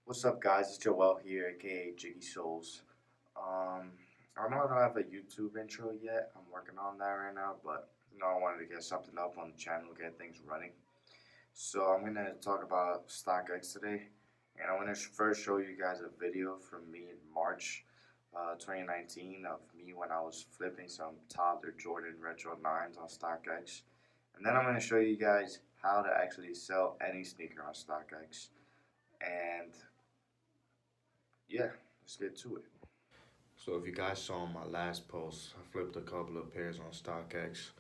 What's up, guys? It's Joel here, aka Jiggy Souls. I know I don't have a YouTube intro yet. I'm working on that right now, but I wanted to get something up on the channel, get things running. So I'm gonna talk about StockX today, and I want to first show you guys a video from me in March 2019 of me when I was flipping some Toddler Jordan Retro 9s on StockX. And then I'm going to show you guys how to actually sell any sneaker on StockX. And yeah, let's get to it. So if you guys saw my last post, I flipped a couple of pairs on StockX,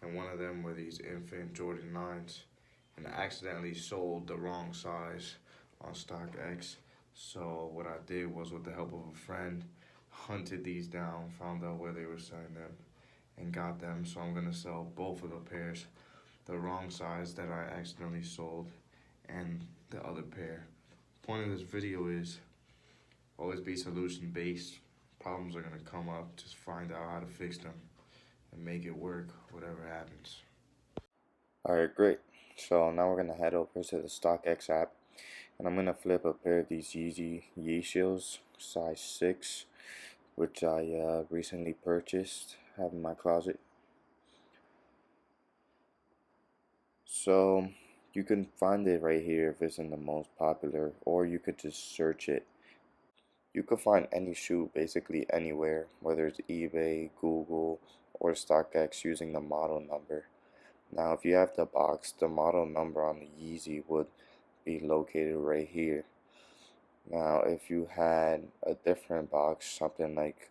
and one of them were these infant Jordan 9s, and I accidentally sold the wrong size on StockX. So what I did was, with the help of a friend, hunted these down, found out where they were selling them, and got them. So I'm gonna sell both of the pairs, the wrong size that I accidentally sold, and the other pair. Point of this video is always be solution based. Problems are gonna come up, just find out how to fix them and make it work, whatever happens. Alright, great. So now we're gonna head over to the StockX app, and I'm gonna flip a pair of these Yeezy Yeezys size 6, which I recently purchased, have in my closet. So you can find it right here if it's in the most popular, or you could just search it. You could find any shoe basically anywhere, whether it's eBay, Google, or StockX, using the model number. Now if you have the box, the model number on the Yeezy would be located right here. Now if you had a different box, something like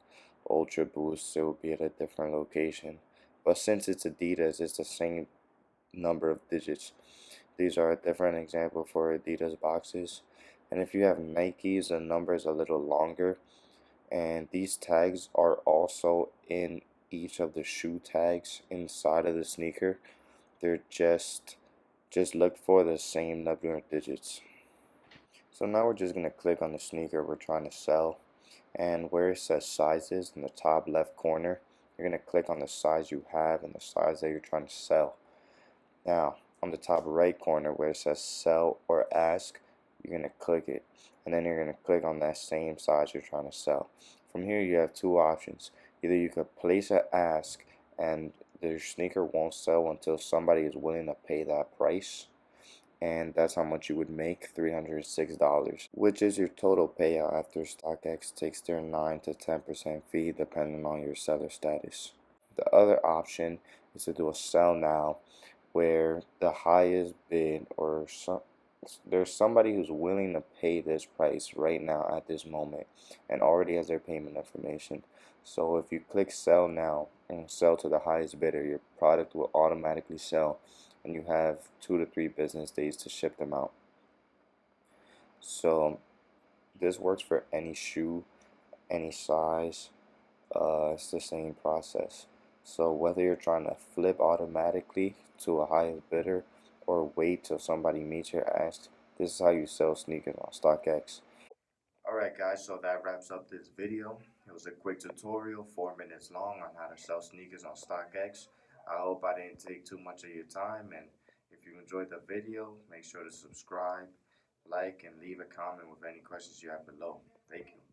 Ultra Boost, it would be at a different location. But since it's Adidas, it's the same number of digits. These are a different example for Adidas boxes. And if you have Nikes, the number is a little longer. And these tags are also in each of the shoe tags inside of the sneaker. They're just look for the same number of digits. So now we're just going to click on the sneaker we're trying to sell. And where it says sizes in the top left corner, you're going to click on the size you have and the size that you're trying to sell. Now, on the top right corner where it says sell or ask, you're going to click it, and then you're going to click on that same size you're trying to sell. From here you have two options. Either you could place an ask and the sneaker won't sell until somebody is willing to pay that price, and that's how much you would make, $306, which is your total payout after StockX takes their 9 to 10% fee depending on your seller status. The other option is to do a sell now, where the highest bid, or there's somebody who's willing to pay this price right now at this moment and already has their payment information. So if you click sell now and sell to the highest bidder, your product will automatically sell, and you have 2 to 3 business days to ship them out. So this works for any shoe, any size. It's the same process. So whether you're trying to flip automatically to a highest bidder or wait till somebody meets your ask, this is how you sell sneakers on StockX. Alright guys, so that wraps up this video. It was a quick tutorial, 4 minutes long, on how to sell sneakers on StockX. I hope I didn't take too much of your time, and if you enjoyed the video, make sure to subscribe, like, and leave a comment with any questions you have below. Thank you.